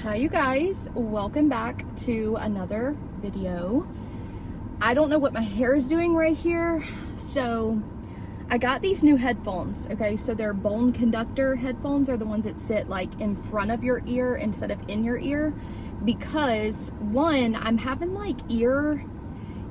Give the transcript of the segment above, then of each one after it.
Hi you guys, welcome back to another video. I don't know what my hair is doing right here, so I got these new headphones. Okay, so they're bone conductor headphones, are the ones that sit like in front of your ear instead of in your ear, because one, I'm having like ear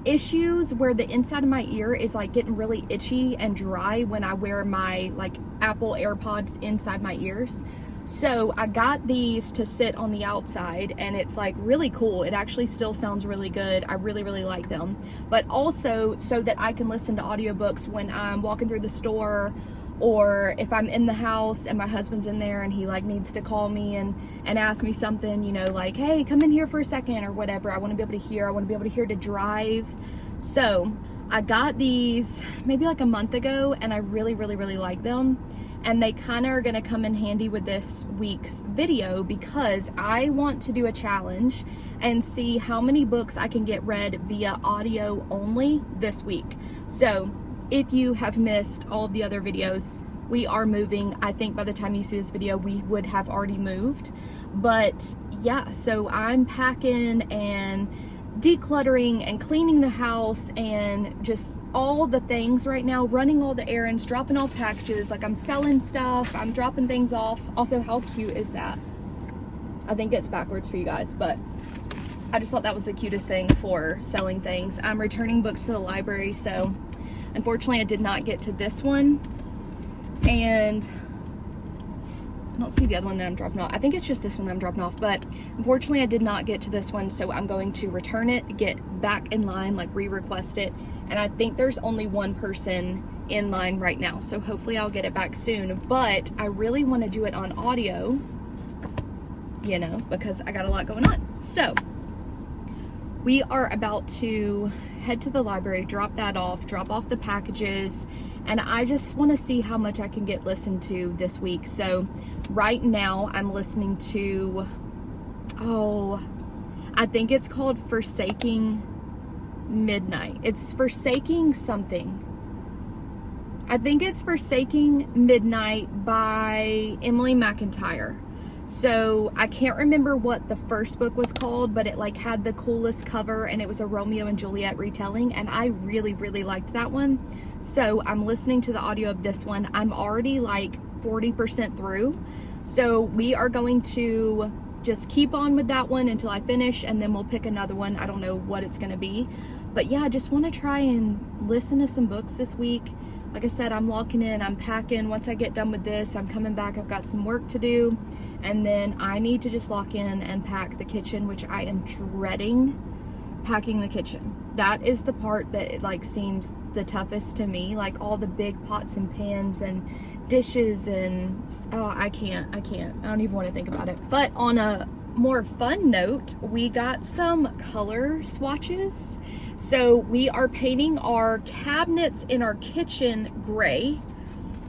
issues where the inside of my ear is like getting really itchy and dry when I wear my like Apple AirPods inside my ears. So I got these to sit on the outside, and it's like really cool. It actually still sounds really good. I really like them. But also so that I can listen to audiobooks when I'm walking through the store, or if I'm in the house and my husband's in there and he like needs to call me and ask me something, you know, like, hey, come in here for a second or whatever. I want to be able to hear. I want to be able to hear to drive. So I got these maybe like a month ago, and I really like them. And they kind of are going to come in handy with this week's video, because I want to do a challenge and see how many books I can get read via audio only this week. So if you have missed all of the other videos, we are moving. I think by the time you see this video, we would have already moved. But yeah, so I'm packing and decluttering and cleaning the house and just all the things right now, running all the errands, dropping off packages. Like, I'm selling stuff, I'm dropping things off. Also, how cute is that? I think it's backwards for you guys, but I just thought that was the cutest thing for selling things. I'm returning books to the library, so unfortunately I did not get to this one, and I don't see the other one that I'm dropping off. I think it's just this one that I'm dropping off, but unfortunately I did not get to this one, so I'm going to return it, get back in line, like re-request it, and I think there's only one person in line right now, so hopefully I'll get it back soon. But I really want to do it on audio, you know, because I got a lot going on. So we are about to head to the library, drop off the packages, and I just want to see how much I can get listened to this week. So right now I'm listening to, I think it's called Forsaking Midnight. It's Forsaking something. I think it's Forsaking Midnight by Emily McIntire. So I can't remember what the first book was called, but it like had the coolest cover, and it was a Romeo and Juliet retelling, and I really liked that one. So I'm listening to the audio of this one. I'm already like 40% through, so we are going to just keep on with that one until I finish, and then we'll pick another one. I don't know what it's gonna be, but yeah, I just want to try and listen to some books this week. Like I said, I'm locking in, I'm packing. Once I get done with this, I'm coming back. I've got some work to do, and then I need to just lock in and pack the kitchen, which I am dreading packing the kitchen. That is the part that it like seems the toughest to me, like all the big pots and pans and dishes, and I can't. I don't even want to think about it. But on a more fun note, we got some color swatches. So we are painting our cabinets in our kitchen gray.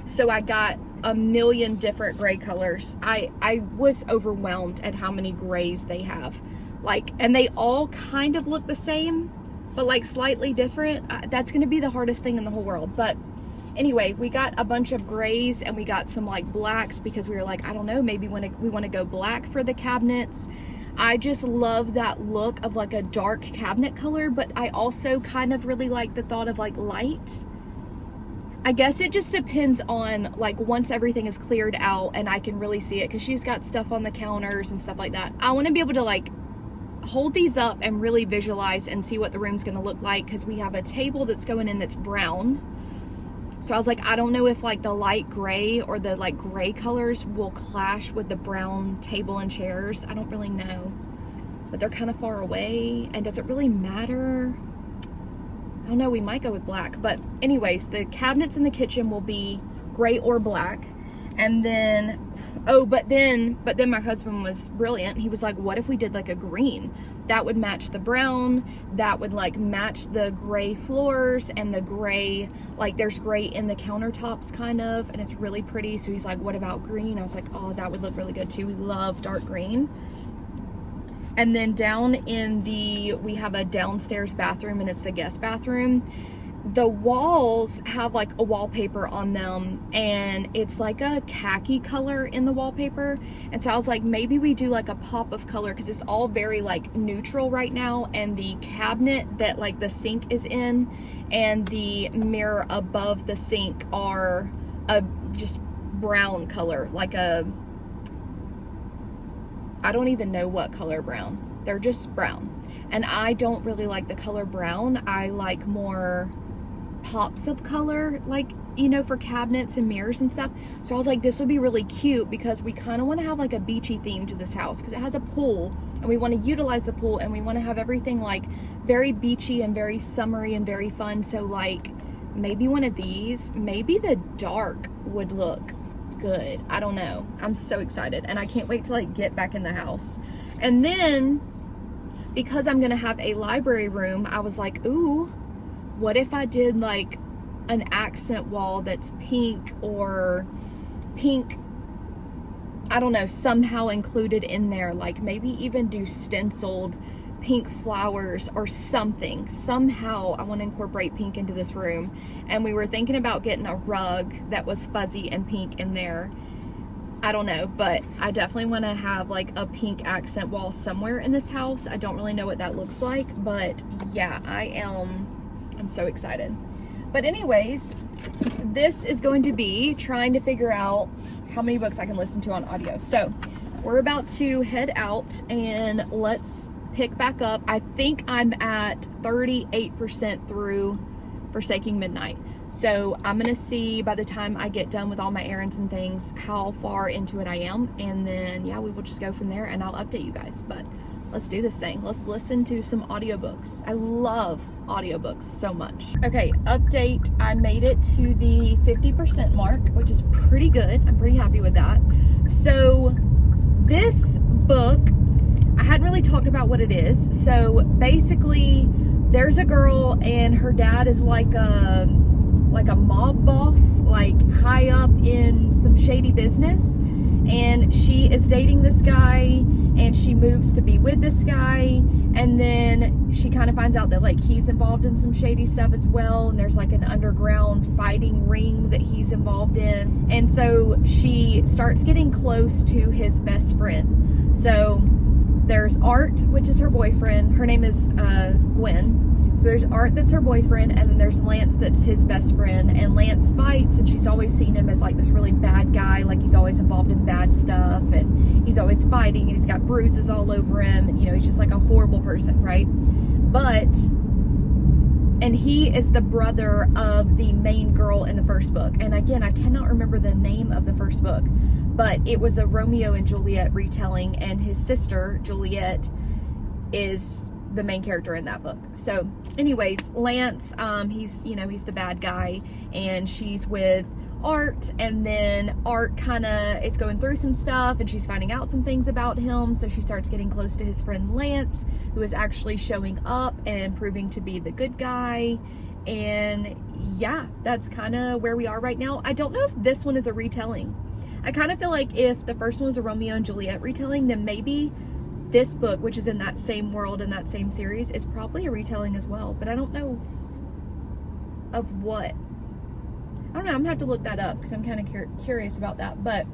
So I got a million different gray colors. I was overwhelmed at how many grays they have. Like, and they all kind of look the same, but like slightly different. That's gonna be the hardest thing in the whole world. But anyway, we got a bunch of grays, and we got some like blacks, because we were like, I don't know, maybe we want to go black for the cabinets. I just love that look of like a dark cabinet color, but I also kind of really like the thought of like light. I guess it just depends on like once everything is cleared out and I can really see it, because she's got stuff on the counters and stuff like that. I want to be able to like hold these up and really visualize and see what the room's going to look like, because we have a table that's going in that's brown. So I was like, I don't know if like the light gray or the like gray colors will clash with the brown table and chairs. I don't really know, but they're kind of far away, and does it really matter? I don't know, we might go with black. But anyways, the cabinets in the kitchen will be gray or black. And then, but then my husband was brilliant. He was like, what if we did like a green? That would match the brown. That would like match the gray floors and the gray, like there's gray in the countertops kind of, and it's really pretty. So he's like, what about green? I was like, oh, that would look really good too. We love dark green. And then down in we have a downstairs bathroom, and it's the guest bathroom. the walls have like a wallpaper on them, and it's like a khaki color in the wallpaper. And so I was like, maybe we do like a pop of color, because it's all very like neutral right now. And the cabinet that like the sink is in and the mirror above the sink are a just brown color, like a, I don't even know what color brown. They're just brown. And I don't really like the color brown. I like more pops of color, like, you know, for cabinets and mirrors and stuff. So I was like, this would be really cute, because we kind of want to have like a beachy theme to this house, because it has a pool and we want to utilize the pool, and we want to have everything like very beachy and very summery and very fun. So like maybe one of these, maybe the dark would look good. I don't know. I'm so excited, and I can't wait to like get back in the house. And then because I'm gonna have a library room, I was like, ooh, what if I did like an accent wall that's pink, or pink, I don't know, somehow included in there, like maybe even do stenciled pink flowers or something. Somehow I want to incorporate pink into this room. And we were thinking about getting a rug that was fuzzy and pink in there. I don't know, but I definitely want to have like a pink accent wall somewhere in this house. I don't really know what that looks like, but yeah, I'm so excited. But anyways, this is going to be trying to figure out how many books I can listen to on audio. So we're about to head out, and let's pick back up. I think I'm at 38% through Forsaking Midnight. So I'm gonna see by the time I get done with all my errands and things how far into it I am, and then yeah, we will just go from there, and I'll update you guys. But let's do this thing. Let's listen to some audiobooks. I love audiobooks so much. Okay, update. I made it to the 50% mark, which is pretty good. I'm pretty happy with that. So this book, I hadn't really talked about what it is. So basically, there's a girl, and her dad is like a mob boss, like high up in some shady business, and she is dating this guy, and she moves to be with this guy, and then she kind of finds out that like he's involved in some shady stuff as well, and there's like an underground fighting ring that he's involved in. And so she starts getting close to his best friend. So there's Art, which is her boyfriend. Her name is Gwen. So there's Art, that's her boyfriend, and then there's Lance, that's his best friend. And Lance fights, and she's always seen him as like this really bad guy, like he's always involved in bad stuff, and he's always fighting, and he's got bruises all over him, and you know, he's just like a horrible person, right? And he is the brother of the main girl in the first book. And again, I cannot remember the name of the first book, but it was a Romeo and Juliet retelling, and his sister, Juliet, is the main character in that book. So anyways, Lance, he's the bad guy, and she's with Art, and then Art kind of is going through some stuff, and she's finding out some things about him, so she starts getting close to his friend Lance, who is actually showing up and proving to be the good guy. And yeah, that's kind of where we are right now. I don't know if this one is a retelling. I kind of feel like if the first one was a Romeo and Juliet retelling, then maybe this book, which is in that same world, in that same series, is probably a retelling as well. But I don't know of what. I don't know. I'm gonna have to look that up, because I'm kind of curious about that. But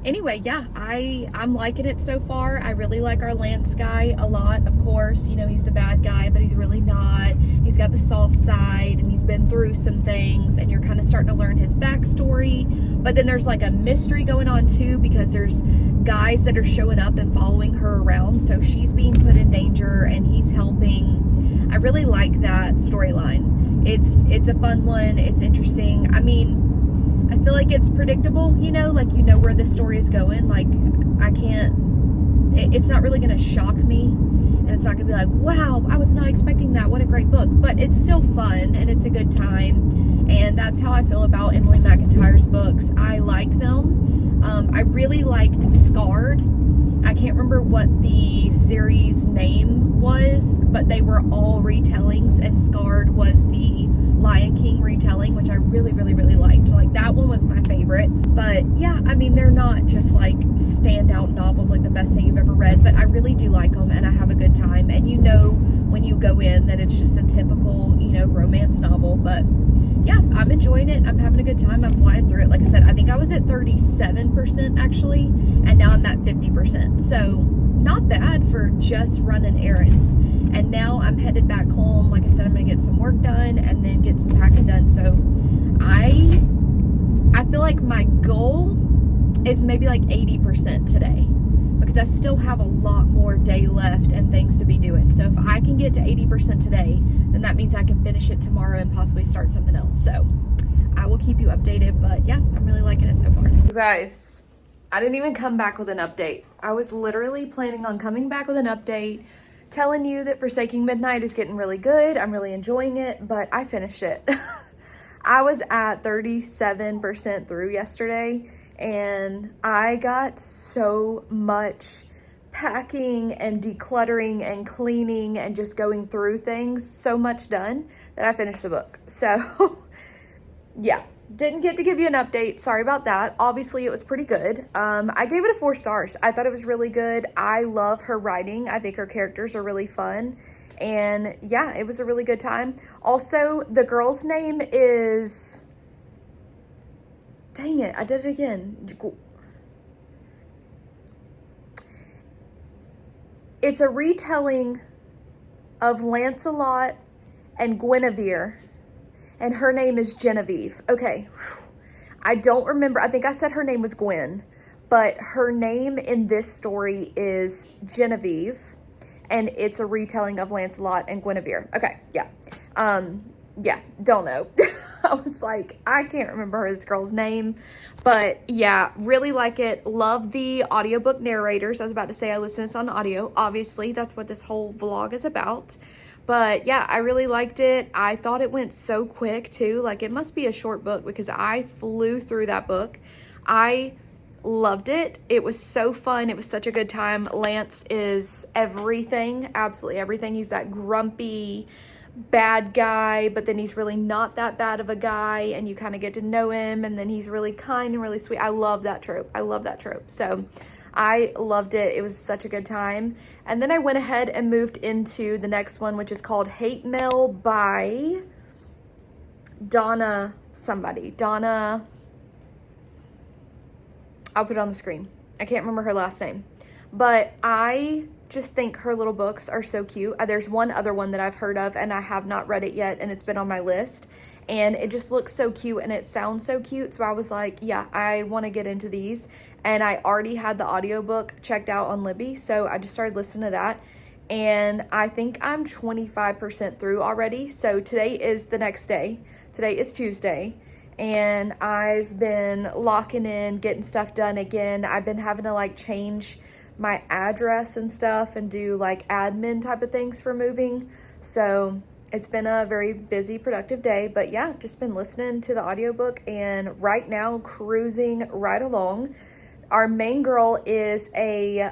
anyway, yeah, I'm liking it so far. I really like our Lance guy a lot. Of course, you know, he's the bad guy, but he's really not. He's got the soft side, and he's been through some things, and you're kind of starting to learn his backstory. But then there's like a mystery going on too, because there's guys that are showing up and following her around, so she's being put in danger and he's helping. I really like that storyline. It's a fun one. It's interesting. I mean, I feel like it's predictable, you know, like you know where this story is going. Like it's not really going to shock me, and it's not going to be like, wow, I was not expecting that. What a great book. But it's still fun, and it's a good time. And that's how I feel about Emily McIntire's books. I like them. I really liked Scarred. I can't remember what the series name was, but they were all retellings, and Scarred was the Lion King retelling, which I really, really, really liked. Like, that one was my favorite. But yeah, I mean, they're not just like standout novels, like the best thing you've ever read, but I really do like them, and I have a good time. And you know when you go in that it's just a typical, you know, romance novel. But yeah, I'm enjoying it. I'm having a good time. I'm flying through it. Like I said, I think I was at 37% actually, and now I'm at 50%. So not bad for just running errands. And now I'm headed back home. Like I said, I'm gonna get some work done and then get some packing done. So I feel like my goal is maybe like 80% today, because I still have a lot more day left and things to be doing. So if I can get to 80% today, then that means I can finish it tomorrow and possibly start something else. So I will keep you updated, but yeah, I'm really liking it so far. You guys, I didn't even come back with an update. I was literally planning on coming back with an update, telling you that Forsaking Midnight is getting really good. I'm really enjoying it, but I finished it. I was at 37% through yesterday, and I got so much packing and decluttering and cleaning and just going through things, so much done, that I finished the book. So yeah, didn't get to give you an update. Sorry about that. Obviously it was pretty good. I gave it a 4 stars. I thought it was really good. I love her writing. I think her characters are really fun. And yeah, it was a really good time. Also, the girl's name is, dang it, I did it again. It's a retelling of Lancelot and Guinevere, and her name is Genevieve. Okay, I don't remember. I think I said her name was Gwen, but her name in this story is Genevieve, and it's a retelling of Lancelot and Guinevere. Okay, yeah. Yeah, don't know. I was like, I can't remember this girl's name, but yeah, really like it. Love the audiobook narrators. I was about to say I listen to this on audio. Obviously, that's what this whole vlog is about. But yeah, I really liked it. I thought it went so quick too. Like, it must be a short book because I flew through that book. I loved it. It was so fun. It was such a good time. Lance is everything, absolutely everything. He's that grumpy bad guy, but then he's really not that bad of a guy, and you kind of get to know him, and then he's really kind and really sweet. I love that trope. I love that trope. So I loved it. It was such a good time. And then I went ahead and moved into the next one, which is called Hate Mail by Donna somebody. Donna, I'll put it on the screen. I can't remember her last name, but I just think her little books are so cute. There's one other one that I've heard of and I have not read it yet, and it's been on my list, and it just looks so cute and it sounds so cute. So I was like, yeah, I want to get into these. And I already had the audiobook checked out on Libby, so I just started listening to that. And I think I'm 25% through already. So today is the next day. Today is Tuesday. And I've been locking in, getting stuff done again. I've been having to like change my address and stuff and do like admin type of things for moving. So it's been a very busy, productive day. But yeah, just been listening to the audiobook and right now cruising right along. Our main girl is a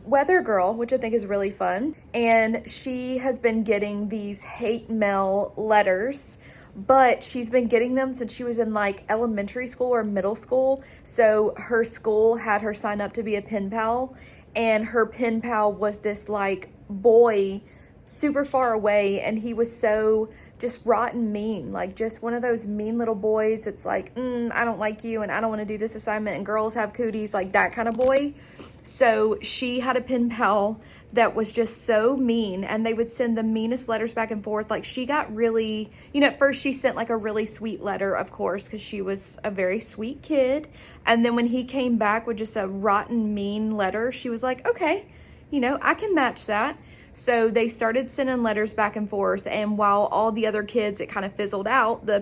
weather girl, which I think is really fun. And she has been getting these hate mail letters, but she's been getting them since she was in like elementary school or middle school. So her school had her sign up to be a pen pal, and her pen pal was this like boy super far away, and he was so just rotten mean, like just one of those mean little boys. It's like, I don't like you and I don't want to do this assignment and girls have cooties, like that kind of boy. So she had a pen pal that was just so mean, and they would send the meanest letters back and forth. Like she got really, at first she sent like a really sweet letter, of course, because she was a very sweet kid. And then when he came back with just a rotten mean letter, she was like, okay, I can match that. So they started sending letters back and forth, and while all the other kids, it kind of fizzled out, the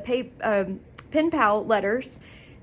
pen pal letters,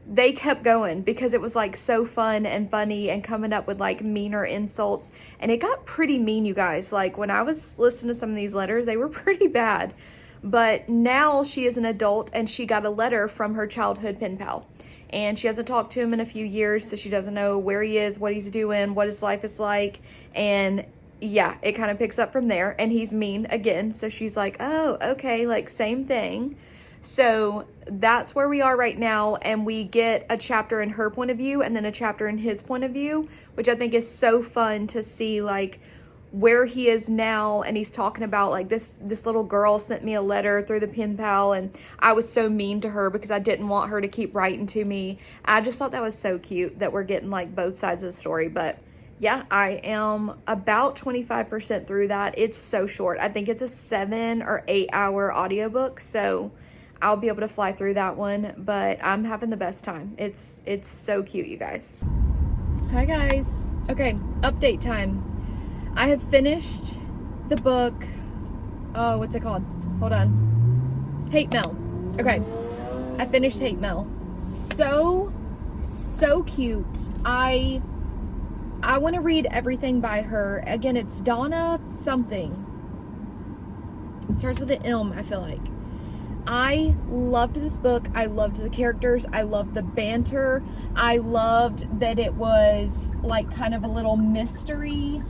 they kept going because it was like so fun and funny and coming up with like meaner insults. And it got pretty mean, you guys. Like when I was listening to some of these letters, they were pretty bad. But now she is an adult and she got a letter from her childhood pen pal. And she hasn't talked to him in a few years, so she doesn't know where he is, what he's doing, what his life is like. And yeah, it kind of picks up from there, and he's mean again. So she's like, oh, okay, like same thing. So that's where we are right now, and we get a chapter in her point of view and then a chapter in his point of view, which I think is so fun to see like where he is now, and he's talking about like this little girl sent me a letter through the pen pal, and I was so mean to her because I didn't want her to keep writing to me. I just thought that was so cute that we're getting like both sides of the story. But yeah, I am about 25% through that. It's so short. I think it's a 7 or 8 hour audiobook, so I'll be able to fly through that one, but I'm having the best time. It's so cute, you guys. Hi guys. Okay, update time. I have finished the book. Oh, what's it called? Hold on. Hate Mail. Okay, I finished Hate Mail. So cute. I want to read everything by her. Again, it's Donna something. It starts with an M, I feel like. I loved this book. I loved the characters. I loved the banter. I loved that it was like kind of a little mystery.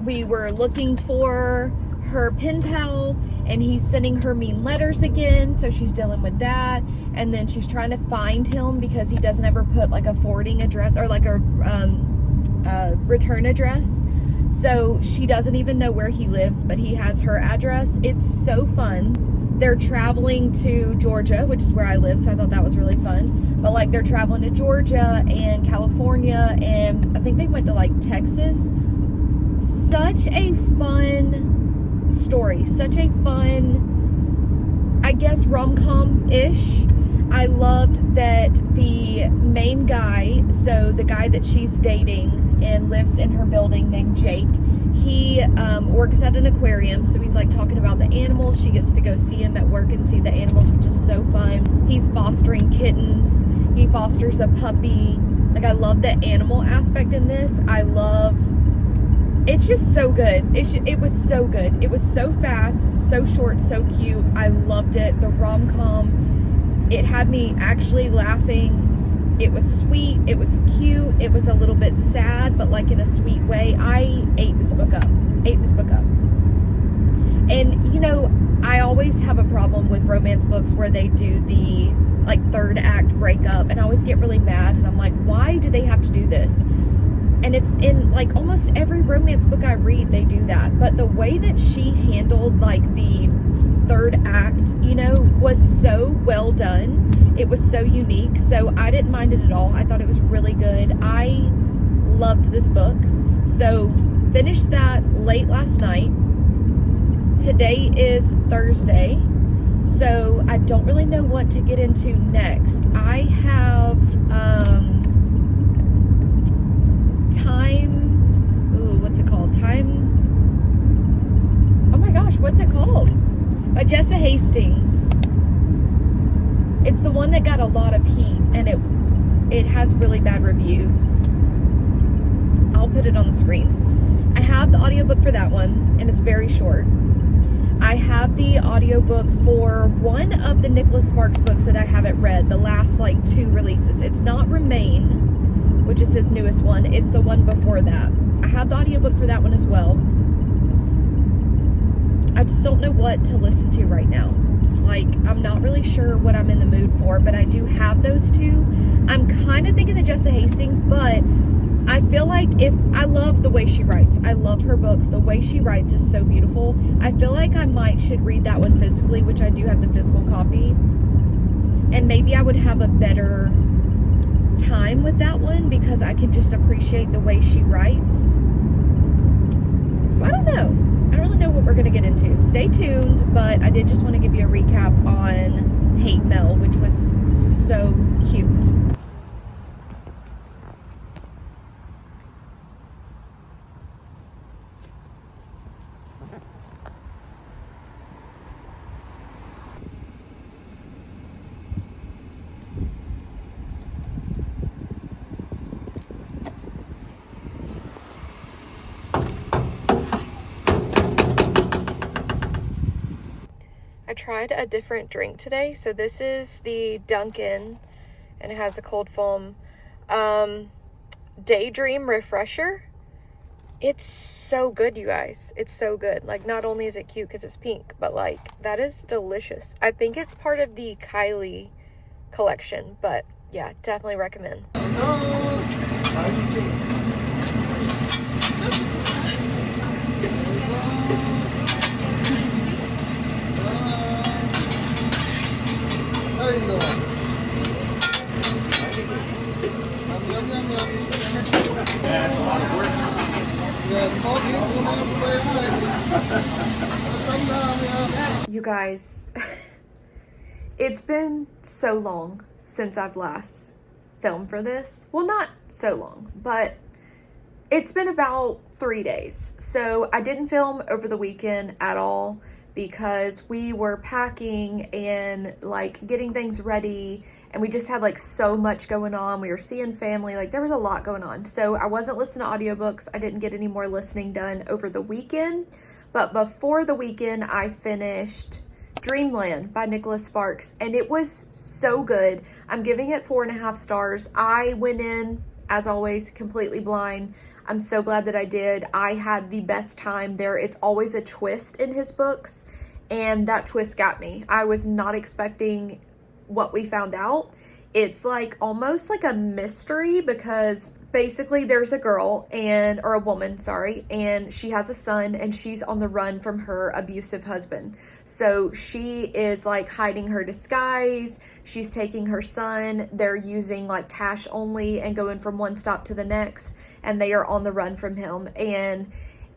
We were looking for her pen pal, and he's sending her mean letters again, so she's dealing with that. And then she's trying to find him because he doesn't ever put like a forwarding address or like a return address. So she doesn't even know where he lives, but he has her address. It's so fun. They're traveling to Georgia, which is where I live, so I thought that was really fun. But like they're traveling to Georgia and California, and I think they went to like Texas. Such a fun story. Such a fun, I guess, rom-com-ish. I loved that the main guy, so the guy that she's dating and lives in her building named Jake, he works at an aquarium, so he's like talking about the animals. She gets to go see him at work and see the animals, which is so fun. He's fostering kittens. He fosters a puppy. Like, I love the animal aspect in this. It's just so good. It was so good. It was so fast, so short, so cute. I loved it. The rom-com, it had me actually laughing. It was sweet. It was cute. It was a little bit sad, but like in a sweet way. I ate this book up. And, you know, I always have a problem with romance books where they do the, like, third act breakup. And I always get really mad. And I'm like, why do they have to do this? And it's in, like, almost every romance book I read, they do that. But the way that she handled, like, the third act, you know, was so well done. It was so unique. So I didn't mind it at all. I thought it was really good. I loved this book. So finished that late last night. Today is Thursday. So I don't really know what to get into next. I have, what's it called? By Jessa Hastings. It's the one that got a lot of heat, and it has really bad reviews. I'll put it on the screen. I have the audiobook for that one, and it's very short. I have the audiobook for one of the Nicholas Sparks books that I haven't read, the last like 2 releases. It's not Remain, which is his newest one. It's the one before that. I have the audiobook for that one as well. I just don't know what to listen to right now. Like, I'm not really sure what I'm in the mood for, but I do have those 2. I'm kind of thinking the Jessa Hastings, but I feel like I love the way she writes. I love her books. The way she writes is so beautiful. I feel like I should read that one physically, which I do have the physical copy. And maybe I would have a better time with that one because I can just appreciate the way she writes. So I don't know. I don't really know what we're going to get into. Stay tuned, but I did just want to give you a recap on Hate Mail, which was so cute. I tried a different drink today. So this is the Dunkin', and it has a cold foam Daydream Refresher. It's so good, you guys. It's so good. Like, not only is it cute because it's pink, but like, that is delicious. I think it's part of the Kylie collection, but yeah, definitely recommend. You guys, it's been so long since I've last filmed for this. Well, not so long, but it's been about 3 days. So I didn't film over the weekend at all because we were packing and like getting things ready, and we just had like so much going on. We were seeing family, like there was a lot going on. So I wasn't listening to audiobooks. I didn't get any more listening done over the weekend. But before the weekend, I finished Dreamland by Nicholas Sparks, and it was so good. I'm giving it 4.5 stars. I went in, as always, completely blind. I'm so glad that I did. I had the best time. There is always a twist in his books, and that twist got me. I was not expecting what we found out. It's like almost like a mystery, because basically there's a girl or a woman, sorry, and she has a son, and she's on the run from her abusive husband. So she is like hiding her disguise. She's taking her son. They're using like cash only and going from one stop to the next, and they are on the run from him. And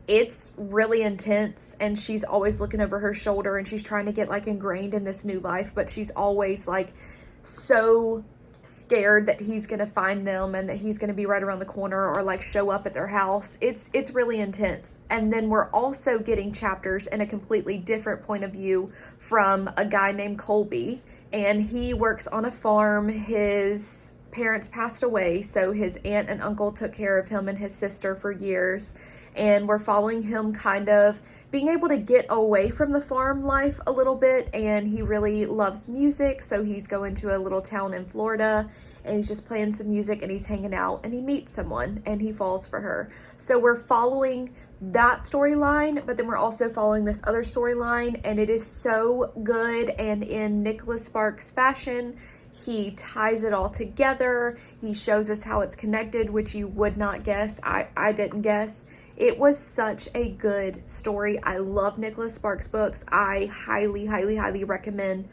it's really intense, and she's always looking over her shoulder, and she's trying to get like ingrained in this new life, but she's always like so scared that he's gonna find them and that he's gonna be right around the corner or like show up at their house. It's really intense. And then we're also getting chapters in a completely different point of view from a guy named Colby, and he works on a farm. His parents passed away, so his aunt and uncle took care of him and his sister for years, and we're following him kind of being able to get away from the farm life a little bit. And he really loves music, so he's going to a little town in Florida, and he's just playing some music, and he's hanging out, and he meets someone, and he falls for her. So we're following that storyline, but then we're also following this other storyline, and it is so good. And in Nicholas Sparks fashion, he ties it all together. He shows us how it's connected, which you would not guess. I didn't guess. It was such a good story. I love Nicholas Sparks books. I highly, highly, highly recommend,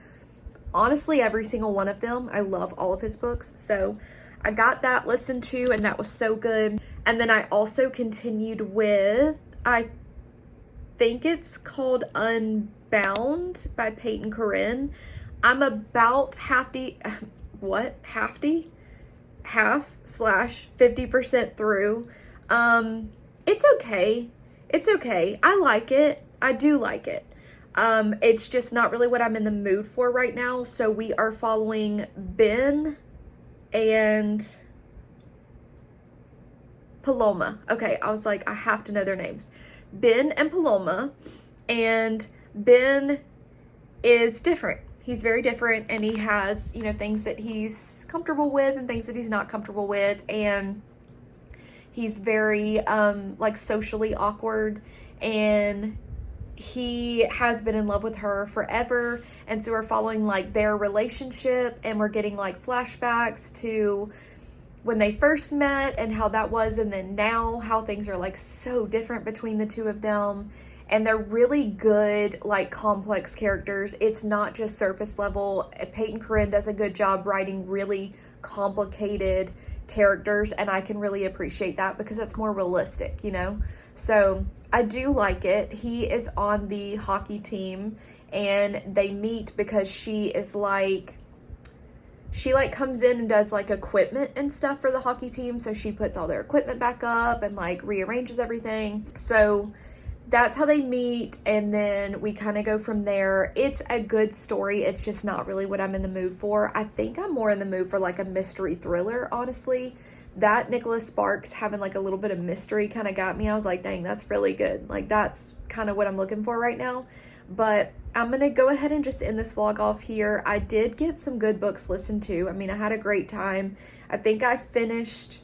honestly, every single one of them. I love all of his books. So I got that listened to, and that was so good. And then I also continued with, I think it's called Unbound by Peyton Corinne. I'm about half / 50% through. It's okay. It's okay. I like it. I do like it. It's just not really what I'm in the mood for right now. So we are following Ben and Paloma. Okay, I was like, I have to know their names. Ben and Paloma. And Ben is different. He's very different, and he has, you know, things that he's comfortable with and things that he's not comfortable with. And he's very like socially awkward, and he has been in love with her forever. And so we're following like their relationship, and we're getting like flashbacks to when they first met and how that was, and then now how things are like so different between the two of them. And they're really good, like complex characters. It's not just surface level. Peyton Corinne does a good job writing really complicated characters, and I can really appreciate that because it's more realistic, you know? So I do like it. He is on the hockey team, and they meet because she comes in and does like equipment and stuff for the hockey team. So she puts all their equipment back up and like rearranges everything. So that's how they meet, and then we kind of go from there. It's a good story. It's just not really what I'm in the mood for. I think I'm more in the mood for like a mystery thriller, honestly. That Nicholas Sparks having like a little bit of mystery kind of got me. I was like, dang, that's really good. Like that's kind of what I'm looking for right now. But I'm going to go ahead and just end this vlog off here. I did get some good books listened to. I mean, I had a great time. I think I finished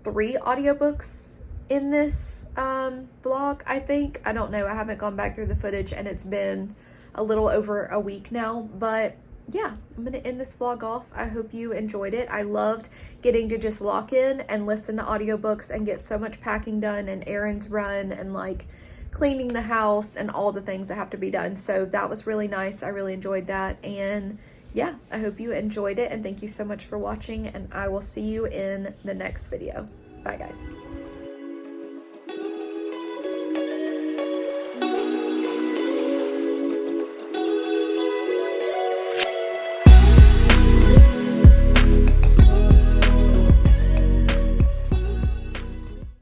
3 audiobooks in this vlog, I think. I don't know. I haven't gone back through the footage, and it's been a little over a week now. But yeah, I'm going to end this vlog off. I hope you enjoyed it. I loved getting to just lock in and listen to audiobooks and get so much packing done and errands run and like cleaning the house and all the things that have to be done. So that was really nice. I really enjoyed that. And yeah, I hope you enjoyed it, and thank you so much for watching, and I will see you in the next video. Bye guys.